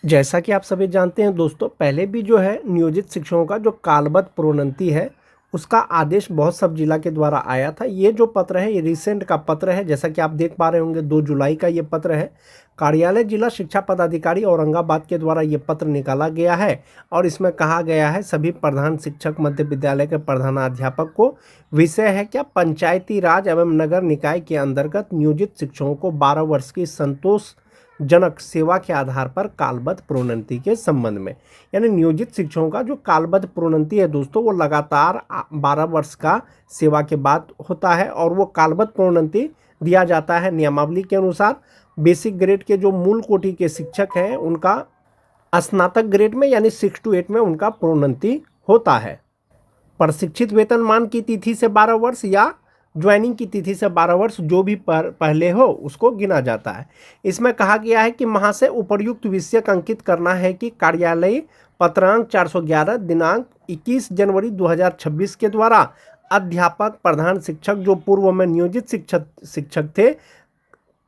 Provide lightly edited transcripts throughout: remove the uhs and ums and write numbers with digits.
जैसा कि आप सभी जानते हैं दोस्तों, पहले भी जो है नियोजित शिक्षकों का जो कालबद्ध प्रोन्नति है, उसका आदेश बहुत सब जिला के द्वारा आया था। ये जो पत्र है, ये रिसेंट का पत्र है। जैसा कि आप देख पा रहे होंगे, 2 जुलाई का ये पत्र है। कार्यालय जिला शिक्षा पदाधिकारी औरंगाबाद के द्वारा ये पत्र निकाला गया है और इसमें कहा गया है सभी प्रधान शिक्षक मध्य विद्यालय के प्रधानाध्यापक को, विषय है क्या, पंचायती राज एवं नगर निकाय के अंतर्गत नियोजित शिक्षकों को 12 वर्ष की संतोष जनक सेवा के आधार पर कालबद्ध प्रोन्नति के संबंध में, यानी नियोजित शिक्षकों का जो कालबद्ध प्रोन्नति है दोस्तों, वो लगातार 12 वर्ष का सेवा के बाद होता है और वो कालबद्ध प्रोन्नति दिया जाता है नियमावली के अनुसार। बेसिक ग्रेड के जो मूल कोटि के शिक्षक हैं, उनका स्नातक ग्रेड में यानी 6 to 8 में उनका प्रोन्नति होता है। प्रशिक्षित वेतनमान की तिथि से 12 वर्ष या ज्वाइनिंग की तिथि से 12 वर्ष जो भी पहले हो उसको गिना जाता है। इसमें कहा गया है कि महाशय उपर्युक्त विषय अंकित करना है कि कार्यालय पत्रांक 411 दिनांक 21 जनवरी 2026 के द्वारा अध्यापक प्रधान शिक्षक जो पूर्व में नियोजित शिक्षक थे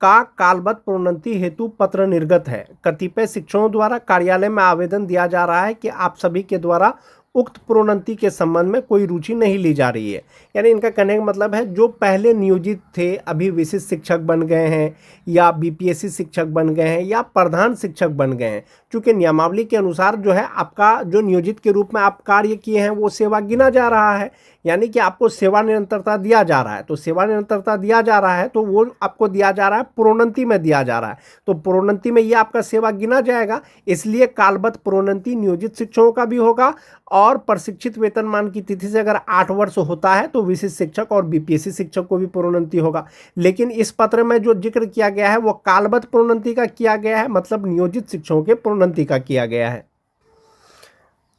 का कालबद्ध प्रोन्नति हेतु पत्र निर्गत है। कतिपय शिक्षकों द्वारा कार्यालय में आवेदन दिया जा रहा है कि आप सभी के द्वारा उक्त प्रोन्नति के संबंध में कोई रुचि नहीं ली जा रही है। यानी इनका कहने का मतलब है जो पहले नियोजित थे, अभी विशिष्ट शिक्षक बन गए हैं या बीपीएससी शिक्षक बन गए हैं या प्रधान शिक्षक बन गए हैं, चूँकि नियमावली के अनुसार जो है आपका जो नियोजित के रूप में आप कार्य किए हैं वो सेवा गिना जा रहा है, यानी कि आपको सेवा निरंतरता दिया जा रहा है। तो सेवा निरंतरता दिया जा रहा है तो वो आपको दिया जा रहा है, प्रोन्नति में दिया जा रहा है, तो प्रोन्नति में ये आपका सेवा गिना जाएगा। इसलिए कालबद्ध प्रोन्नति नियोजित शिक्षकों का भी होगा और प्रशिक्षित वेतनमान की तिथि से अगर 8 वर्ष होता है तो विशिष्ट शिक्षक और बीपीएससी शिक्षक को भी प्रोन्नति होगा। लेकिन इस पत्र में जो जिक्र किया गया है वो कालबद्ध प्रोन्नति का किया गया है, मतलब नियोजित शिक्षकों के प्रोन्नति का किया गया है।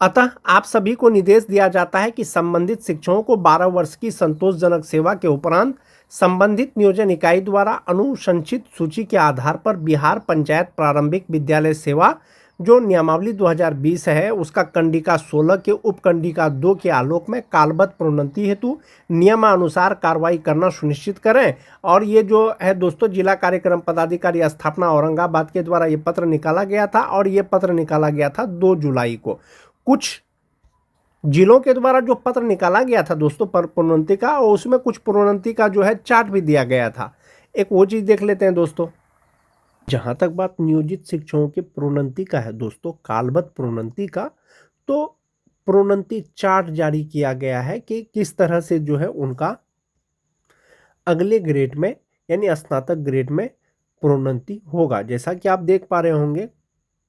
अतः आप सभी को निर्देश दिया जाता है कि संबंधित शिक्षकों को 12 वर्ष की संतोषजनक सेवा के उपरांत संबंधित नियोजन इकाई द्वारा अनुशंसित सूची के आधार पर बिहार पंचायत प्रारंभिक विद्यालय सेवा जो नियमावली 2020 है उसका कंडिका 16 के उपकंडिका 2 के आलोक में कालबद्ध प्रोन्नति हेतु नियमानुसार कार्रवाई करना सुनिश्चित करें। और ये जो है दोस्तों, जिला कार्यक्रम पदाधिकारी स्थापना औरंगाबाद के द्वारा ये पत्र निकाला गया था और ये पत्र निकाला गया था 2 जुलाई को। कुछ जिलों के द्वारा जो पत्र निकाला गया था दोस्तों प्रोन्नति का, और उसमें कुछ प्रोन्नति का जो है चार्ट भी दिया गया था। एक वो चीज़ देख लेते हैं दोस्तों। जहाँ तक बात नियोजित शिक्षकों के प्रोन्नति का है दोस्तों, कालबद्ध प्रोन्नति का, तो प्रोन्नति चार्ट जारी किया गया है कि किस तरह से जो है उनका अगले ग्रेड में यानी स्नातक ग्रेड में प्रोन्नति होगा। जैसा कि आप देख पा रहे होंगे,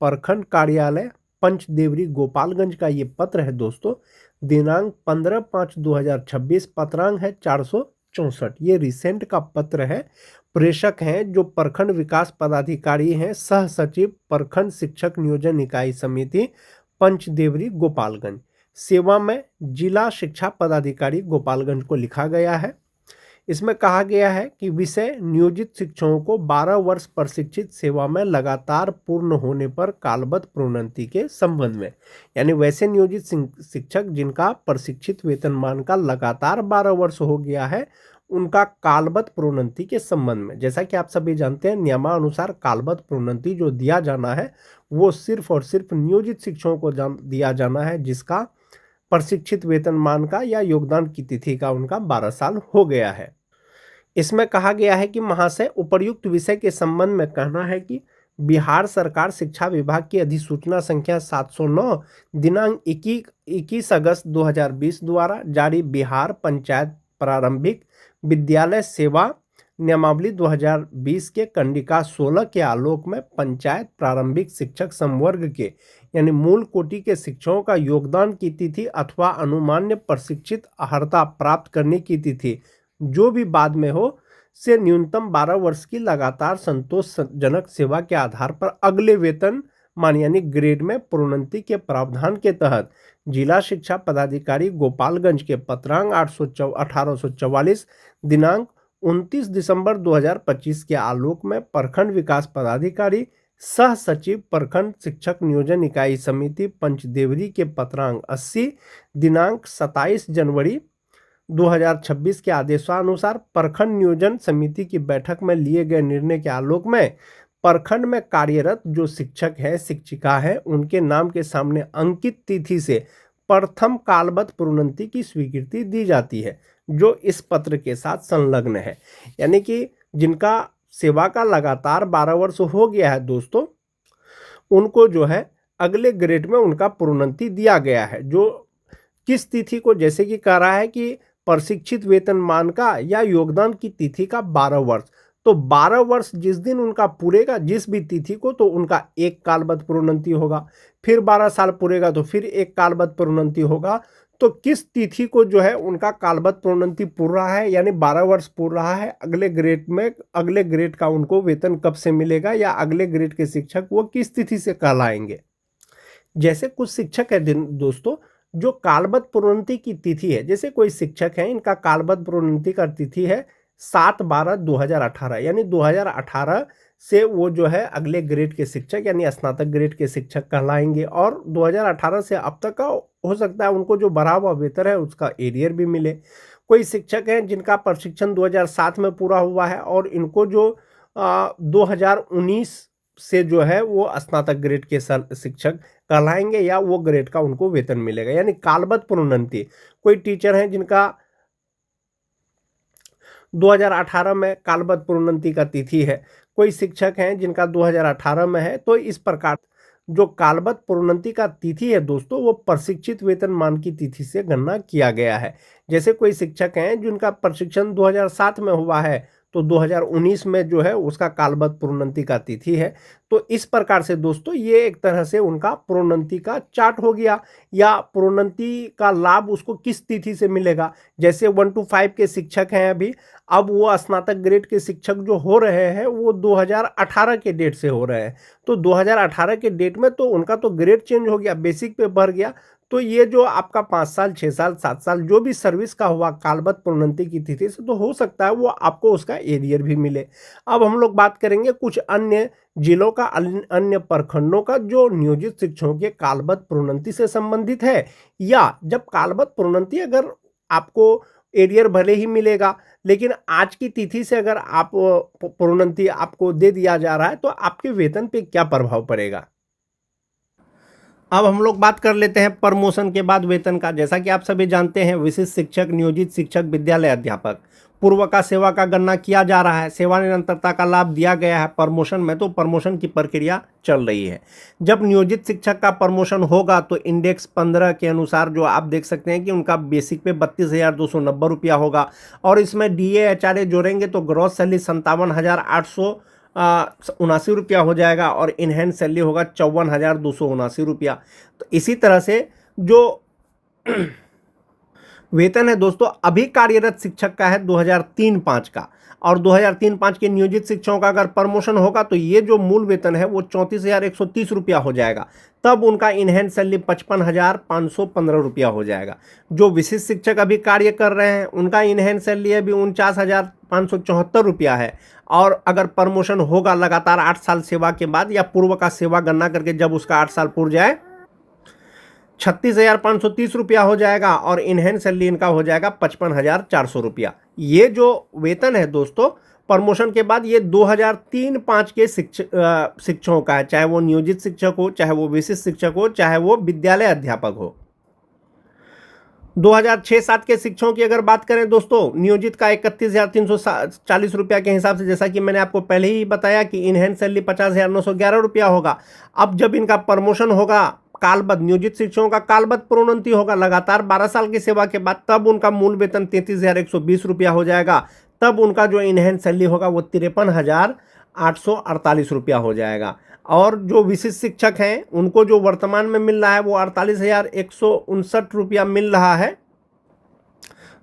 प्रखंड कार्यालय पंचदेवरी गोपालगंज का ये पत्र है दोस्तों, दिनांक 15/5/2026, पत्रांक है 464। ये रिसेंट का पत्र है। प्रेषक हैं जो प्रखंड विकास पदाधिकारी हैं, सह सचिव प्रखंड शिक्षक नियोजन इकाई समिति पंचदेवरी गोपालगंज, सेवा में जिला शिक्षा पदाधिकारी गोपालगंज को लिखा गया है। इसमें कहा गया है कि विषय नियोजित शिक्षकों को 12 वर्ष प्रशिक्षित सेवा में लगातार पूर्ण होने पर कालबद्ध प्रोन्नति के संबंध में, यानी वैसे नियोजित शिक्षक जिनका प्रशिक्षित वेतनमान का लगातार 12 वर्ष हो गया है, उनका कालबद्ध प्रोन्नति के संबंध में। जैसा कि आप सभी जानते हैं, नियमानुसार कालबद्ध प्रोन्नति जो दिया जाना है वो सिर्फ और सिर्फ नियोजित शिक्षकों को दिया जाना है जिसका प्रशिक्षित वेतनमान का या योगदान की तिथि का उनका 12 साल हो गया है। इसमें कहा गया है कि महाशय उपर्युक्त विषय के संबंध में कहना है कि बिहार सरकार शिक्षा विभाग की अधिसूचना संख्या 709 दिनांक 21 अगस्त 2020 द्वारा जारी बिहार पंचायत प्रारंभिक विद्यालय सेवा नियमावली 2020 के कंडिका 16 के आलोक में पंचायत प्रारंभिक शिक्षक संवर्ग के यानी मूल कोटि के शिक्षकों का योगदान की तिथि अथवा अनुमान्य प्रशिक्षित अर्हता प्राप्त करने की तिथि जो भी बाद में हो से न्यूनतम 12 वर्ष की लगातार संतोषजनक सेवा के आधार पर अगले वेतन मान यानी ग्रेड में प्रोन्नति के प्रावधान के तहत जिला शिक्षा पदाधिकारी गोपालगंज के पत्रांक 1844 दिनांक 29 दिसंबर 2025 के आलोक में प्रखंड विकास पदाधिकारी सह सचिव प्रखंड शिक्षक नियोजन इकाई समिति पंचदेवरी के पत्रांक 80 दिनांक 27 जनवरी 2026 के आदेशानुसार प्रखंड नियोजन समिति की बैठक में लिए गए निर्णय के आलोक में प्रखंड में कार्यरत जो शिक्षक है शिक्षिका है उनके नाम के सामने अंकित तिथि से प्रथम कालबद्ध प्रोन्नति की स्वीकृति दी जाती है, जो इस पत्र के साथ संलग्न है। यानी कि जिनका सेवा का लगातार 12 वर्ष हो गया है दोस्तों, उनको जो है अगले ग्रेड में उनका प्रोन्नति दिया गया है। जो किस तिथि को, जैसे कि कह रहा है कि प्रशिक्षित वेतनमान का या योगदान की तिथि का 12 वर्ष, तो 12 वर्ष जिस दिन उनका पूरेगा, जिस भी तिथि को, तो उनका एक कालबद्ध प्रोन्नति होगा। फिर 12 साल पूरेगा तो फिर एक कालबद्ध प्रोन्नति होगा। तो किस तिथि को जो है उनका कालबद्ध प्रोन्नति पूर रहा है, यानी 12 वर्ष पूर रहा है, अगले ग्रेड में, अगले ग्रेड का उनको वेतन कब से मिलेगा या अगले ग्रेड के शिक्षक वो किस तिथि से कहलाएंगे। जैसे कुछ शिक्षक है दोस्तों जो कालबद्ध प्रोन्नति की तिथि है, जैसे कोई शिक्षक है इनका कालबद्ध प्रोन्नति का तिथि है 7/12/2018, यानी 2018 से वो जो है अगले ग्रेड के शिक्षक यानी स्नातक ग्रेड के शिक्षक कहलाएंगे। और 2018 से अब तक का हो सकता है उनको जो बढ़ा हुआ वेतन है उसका एरियर भी मिले। कोई शिक्षक हैं जिनका प्रशिक्षण 2007 में पूरा हुआ है और इनको जो 2019 से जो है वो स्नातक ग्रेड के शिक्षक कहलाएंगे या वो ग्रेड का उनको वेतन मिलेगा, यानी कालबद्ध प्रोन्नति। कोई टीचर हैं जिनका 2018 में कालबद्ध प्रोन्नति का तिथि है, कोई शिक्षक हैं जिनका 2018 में है। तो इस प्रकार जो कालबद्ध प्रोन्नति का तिथि है दोस्तों वो प्रशिक्षित वेतनमान की तिथि से गणना किया गया है। जैसे कोई शिक्षक हैं जिनका प्रशिक्षण 2007 में हुआ है तो 2019 में जो है उसका कालबद्ध प्रोन्नति का तिथि है। तो इस प्रकार से दोस्तों ये एक तरह से उनका प्रोन्नति का चार्ट हो गया, या प्रोन्नति का लाभ उसको किस तिथि से मिलेगा। जैसे 1 to 5 के शिक्षक हैं अभी, अब वो स्नातक ग्रेड के शिक्षक जो हो रहे हैं वो 2018 के डेट से हो रहे हैं। तो 2018 के डेट में तो उनका तो ग्रेड चेंज हो गया, बेसिक पे बढ़ गया। तो ये जो आपका 5 साल 6 साल 7 साल जो भी सर्विस का हुआ कालबद्ध प्रोन्नति की तिथि से, तो हो सकता है वो आपको उसका एरियर भी मिले। अब हम लोग बात करेंगे कुछ अन्य जिलों का, अन्य प्रखंडों का जो नियोजित शिक्षकों के कालबद्ध प्रोन्नति से संबंधित है, या जब कालबद्ध प्रोन्नति अगर आपको एरियर भले ही मिलेगा लेकिन आज की तिथि से अगर आप प्रोन्नति आपको दे दिया जा रहा है तो आपके वेतन पे क्या प्रभाव पड़ेगा। अब हम लोग बात कर लेते हैं प्रमोशन के बाद वेतन का। जैसा कि आप सभी जानते हैं विशिष्ट शिक्षक, नियोजित शिक्षक, विद्यालय अध्यापक, पूर्व का सेवा का गणना किया जा रहा है, सेवा निरंतरता का लाभ दिया गया है। प्रमोशन में तो प्रमोशन की प्रक्रिया चल रही है। जब नियोजित शिक्षक का प्रमोशन होगा तो इंडेक्स 15 के अनुसार जो आप देख सकते हैं कि उनका बेसिक पे 32,290 रुपया होगा, और इसमें DA HRA जोड़ेंगे तो ग्रॉस सैलरी 57,879 रुपया हो जाएगा और इनहैंस सैलरी होगा 54,279 रुपया। तो इसी तरह से जो वेतन है दोस्तों अभी कार्यरत शिक्षक का है 2003-05 का, और 2003-05 के नियोजित शिक्षकों का अगर प्रमोशन होगा तो ये जो मूल वेतन है वो 34,130 रुपया हो जाएगा। तब उनका इनहैंस सैलरी 55,515 रुपया हो जाएगा। जो विशिष्ट शिक्षक अभी कार्य कर रहे हैं उनका इनहैंस सैलरी अभी 49,574 रुपया है, और अगर प्रमोशन होगा लगातार 8 साल सेवा के बाद या पूर्व का सेवा गणना करके जब उसका 8 साल पूर जाए 36,530 रुपया हो जाएगा, और इनहैंस सैलरी इनका हो जाएगा 55,400 रुपया। ये जो वेतन है दोस्तों प्रमोशन के बाद ये 2003-05 के शिक्षकों का है, चाहे वो नियोजित शिक्षक हो, चाहे वो विशिष्ट शिक्षक हो, चाहे वो विद्यालय अध्यापक हो। 2006-07 के शिक्षकों की अगर बात करें दोस्तों, नियोजित का 31,340 रुपया के हिसाब से, जैसा कि मैंने आपको पहले ही बताया कि इनहैंस सैलरी 50,911 रुपया होगा। अब जब इनका प्रमोशन होगा कालबद्ध, नियोजित शिक्षकों का कालबद्ध प्रोन्नति होगा लगातार 12 साल की सेवा के बाद, तब उनका मूल वेतन 33,120 रुपया हो जाएगा। तब उनका जो इनहैंस सैलरी होगा वो 53,848 रुपया हो जाएगा। और जो विशिष्ट शिक्षक हैं उनको जो वर्तमान में मिल रहा है वो 48,159 रुपया मिल रहा है।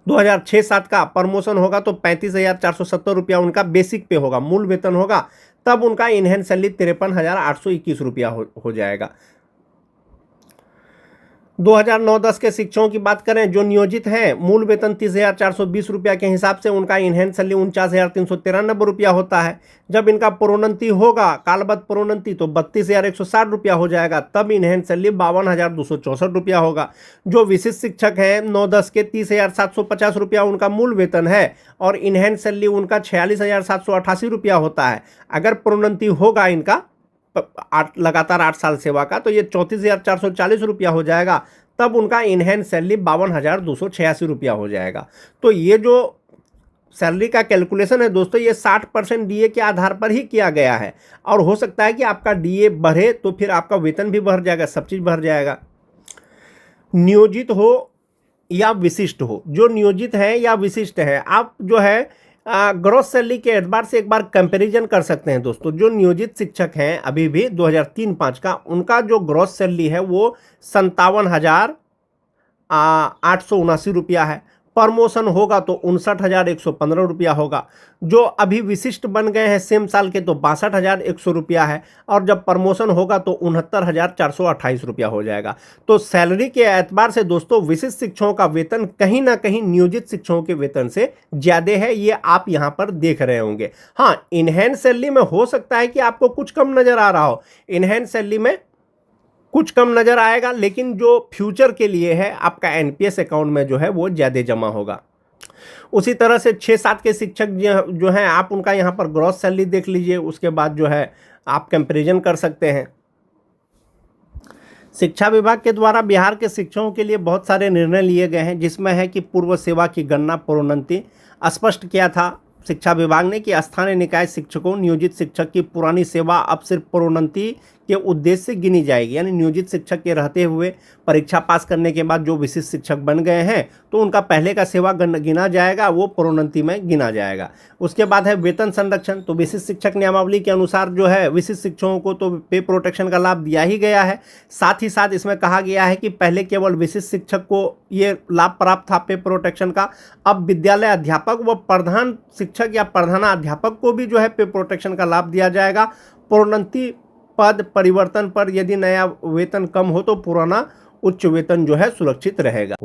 2006-07 का प्रमोशन होगा तो 35,470 रुपया उनका बेसिक पे होगा, मूल वेतन होगा। तब उनका इनहैंस सैलरी 53,821 रुपया हो जाएगा। 2009-10 के शिक्षकों की बात करें जो नियोजित हैं, मूल वेतन 30,420 रुपया के हिसाब से उनका इनहेंस सैलरी 49,393 रुपया होता है। जब इनका प्रोन्नति होगा, कालबद्ध प्रोन्नति, तो 32,160 रुपया हो जाएगा। तब इनहेंस सैलरी 52,264 रुपया होगा। जो विशिष्ट शिक्षक हैं 9-10 के 30,750 रुपया उनका मूल वेतन है और इनहेंस सैलरी उनका 46,788 रुपया होता है। अगर प्रोन्नति होगा इनका लगातार 8 साल सेवा का, तो ये 34,440 रुपया हो जाएगा। तब उनका इनहेंस सैलरी 52,286 रुपया हो जाएगा। तो ये जो सैलरी का कैलकुलेशन है दोस्तों, ये 60% डीए के आधार पर ही किया गया है। और हो सकता है कि आपका डीए बढ़े तो फिर आपका वेतन भी बढ़ जाएगा, सब चीज़ बढ़ जाएगा। नियोजित हो या विशिष्ट हो, जो नियोजित है या विशिष्ट है, आप जो है ग्रॉस सैलरी के एतबार से एक बार कंपैरिजन कर सकते हैं दोस्तों। जो नियोजित शिक्षक हैं अभी भी 2003-05 का, उनका जो ग्रॉस सैलरी है वो 57,879 रुपया है। प्रमोशन होगा तो 59,115 रुपया होगा। जो अभी विशिष्ट बन गए हैं सेम साल के, तो 62,100 रुपया है। और जब प्रमोशन होगा तो 69,428 रुपया हो जाएगा। तो सैलरी के एतबार से दोस्तों विशिष्ट शिक्षकों का वेतन कहीं ना कहीं नियोजित शिक्षकों के वेतन से ज़्यादा है, ये आप यहाँ पर देख रहे होंगे। हाँ, इनहेंस सैलरी में हो सकता है कि आपको कुछ कम नज़र आ रहा हो, इनहेंस सैलरी में कुछ कम नज़र आएगा, लेकिन जो फ्यूचर के लिए है आपका एनपीएस अकाउंट में जो है वो ज़्यादा जमा होगा। उसी तरह से 6-7 के शिक्षक जो हैं, आप उनका यहाँ पर ग्रॉस सैलरी देख लीजिए, उसके बाद जो है आप कंपैरिजन कर सकते हैं। शिक्षा विभाग के द्वारा बिहार के शिक्षकों के लिए बहुत सारे निर्णय लिए गए हैं, जिसमें है कि पूर्व सेवा की गणना प्रोन्नति स्पष्ट किया था शिक्षा विभाग ने कि स्थानीय निकाय शिक्षकों नियोजित शिक्षक की पुरानी सेवा अब सिर्फ प्रोन्नति के उद्देश्य से गिनी जाएगी। यानी नियोजित शिक्षक के रहते हुए परीक्षा पास करने के बाद जो विशिष्ट शिक्षक बन गए हैं तो उनका पहले का सेवा गिना जाएगा, वो प्रोन्नति में गिना जाएगा। उसके बाद है वेतन संरक्षण। तो विशिष्ट शिक्षक नियमावली के अनुसार जो है विशिष्ट शिक्षकों को तो पे प्रोटेक्शन का लाभ दिया ही गया है। साथ ही साथ इसमें कहा गया है कि पहले केवल विशिष्ट शिक्षक को ये लाभ प्राप्त था पे प्रोटेक्शन का, अब विद्यालय अध्यापक व प्रधान शिक्षक या प्रधानाध्यापक को भी जो है पे प्रोटेक्शन का लाभ दिया जाएगा। प्रोन्नति पद परिवर्तन पर यदि नया वेतन कम हो तो पुराना उच्च वेतन जो है सुरक्षित रहेगा।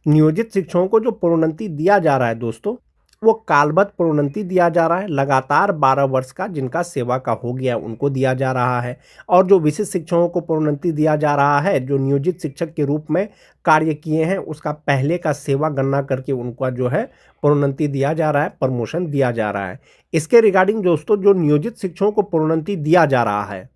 नियोजित शिक्षकों को जो प्रोन्नति दिया जा रहा है दोस्तों, वो कालबद्ध प्रोन्नति दिया जा रहा है। लगातार 12 वर्ष का जिनका सेवा का हो गया उनको दिया जा रहा है। और जो विशिष्ट शिक्षकों को प्रोन्नति दिया जा रहा है, जो नियोजित शिक्षक के रूप में कार्य किए हैं, उसका पहले का सेवा गणना करके उनका जो है प्रोन्नति दिया जा रहा है, प्रमोशन दिया जा रहा है। इसके रिगार्डिंग दोस्तों जो नियोजित शिक्षकों को प्रोन्नति दिया जा रहा है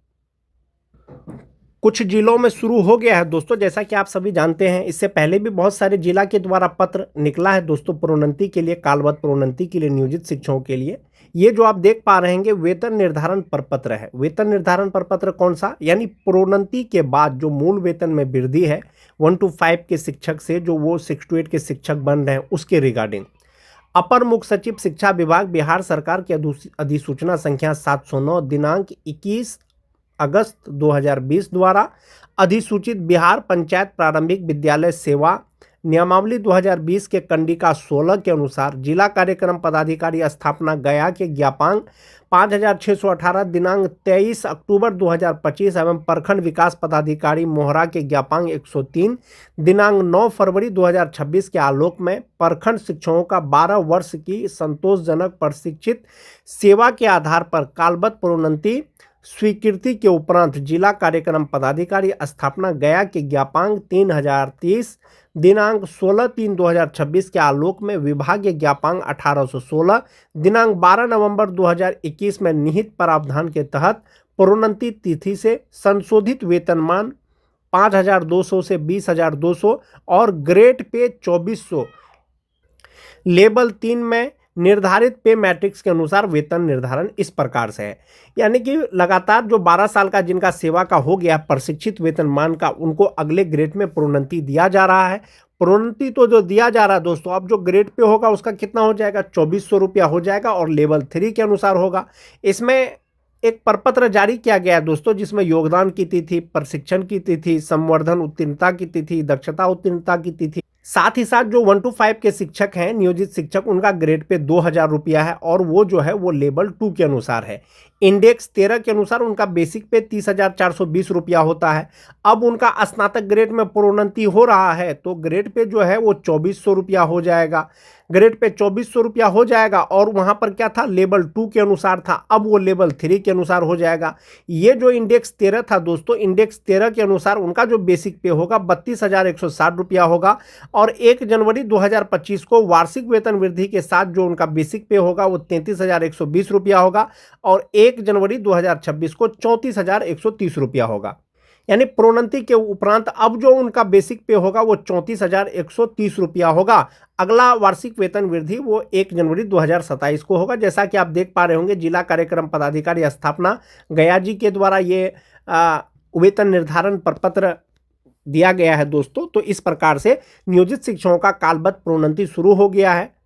कुछ जिलों में शुरू हो गया है दोस्तों, जैसा कि आप सभी जानते हैं। इससे पहले भी बहुत सारे जिला के द्वारा पत्र निकला है दोस्तों प्रोन्नति के लिए, कालबद्ध प्रोन्नति के लिए नियोजित शिक्षकों के लिए। ये जो आप देख पा रहे हैं वेतन निर्धारण प्रपत्र है। वेतन निर्धारण प्रपत्र कौन सा, यानी प्रोन्नति के बाद जो मूल वेतन में वृद्धि है 1 to 5 के शिक्षक से जो वो 6 to 8 के शिक्षक बन रहे हैं उसके रिगार्डिंग अपर मुख्य सचिव शिक्षा विभाग बिहार सरकार की अधिसूचना संख्या 709 दिनांक 21 अगस्त 2020 द्वारा अधिसूचित बिहार पंचायत प्रारंभिक विद्यालय सेवा नियमावली 2020 के कंडिका 16 के अनुसार जिला कार्यक्रम पदाधिकारी स्थापना गया के ज्ञापांक 5618 दिनांक 23 अक्टूबर 2025 एवं प्रखंड विकास पदाधिकारी मोहरा के ज्ञापांक 103 दिनांक 9 फरवरी 2026 के आलोक में प्रखंड शिक्षकों का 12 वर्ष की संतोषजनक प्रशिक्षित सेवा के आधार पर कालबद्ध प्रोन्नति स्वीकृति के उपरांत जिला कार्यक्रम पदाधिकारी स्थापना गया के ज्ञापांक 3030 दिनांक 16/3/2026 के आलोक में विभागीय ज्ञापांक 1816 दिनांक 12 नवंबर 2021 में निहित प्रावधान के तहत प्रोन्नति तिथि से संशोधित वेतनमान 5,200 से 20,200 और ग्रेड पे 2,400 लेवल 3 में निर्धारित पे मैट्रिक्स के अनुसार वेतन निर्धारण इस प्रकार से है। यानी कि लगातार जो 12 साल का जिनका सेवा का हो गया प्रशिक्षित वेतनमान का, उनको अगले ग्रेड में प्रोन्नति दिया जा रहा है। प्रोन्नति तो जो दिया जा रहा है दोस्तों, अब जो ग्रेड पे होगा उसका कितना हो जाएगा, 2,400 रुपया हो जाएगा और लेवल 3 के अनुसार होगा। इसमें एक प्रपत्र जारी किया गया है दोस्तों, जिसमें योगदान की तिथि, प्रशिक्षण की तिथि, संवर्धन उत्तीर्णता की तिथि, दक्षता उत्तीर्णता की तिथि, साथ ही साथ जो 1 to 5 के शिक्षक हैं, नियोजित शिक्षक, उनका ग्रेड पे 2000 रुपया है और वो जो है वो लेवल 2 के अनुसार है। इंडेक्स 13 के अनुसार उनका बेसिक पे 30,420 रुपया होता है। अब उनका स्नातक ग्रेड में प्रोन्नति हो रहा है तो ग्रेड पे जो है वो 2400 रुपया हो जाएगा। ग्रेड पे 2400 रुपया हो जाएगा और वहां पर क्या था, लेवल 2 के अनुसार था, अब वो लेवल 3 के अनुसार हो जाएगा। ये जो इंडेक्स 13 था दोस्तों, इंडेक्स 13 के अनुसार उनका जो बेसिक पे होगा 32,160 रुपया होगा और 1 जनवरी 2025 को वार्षिक वेतन वृद्धि के साथ जो उनका बेसिक पे होगा वो 33,120 रुपया होगा और 1 जनवरी 2026 को 34,130 रुपया होगा। यानी प्रोन्नति के उपरांत अब जो उनका बेसिक पे होगा वो 34,130 रुपया होगा। अगला वार्षिक वेतन वृद्धि वो 1 जनवरी 2027 को होगा। जैसा कि आप देख पा रहे होंगे, जिला कार्यक्रम पदाधिकारी स्थापना गया जी के द्वारा ये वेतन निर्धारण प्रपत्र दिया गया है दोस्तों। तो इस प्रकार से नियोजित शिक्षकों का कालबद्ध प्रोन्नति शुरू हो गया है।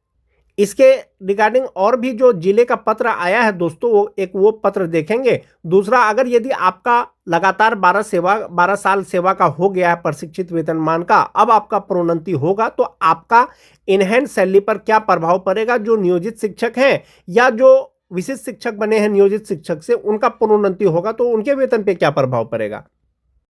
इसके रिगार्डिंग और भी जो जिले का पत्र आया है दोस्तों, वो पत्र देखेंगे। दूसरा, अगर यदि आपका लगातार 12 साल सेवा का हो गया है प्रशिक्षित वेतनमान का, अब आपका प्रोन्नति होगा तो आपका इनहैंड सैलरी पर क्या प्रभाव पड़ेगा। जो नियोजित शिक्षक हैं या जो विशिष्ट शिक्षक बने हैं नियोजित शिक्षक से, उनका प्रोन्नति होगा तो उनके वेतन पे क्या प्रभाव पड़ेगा।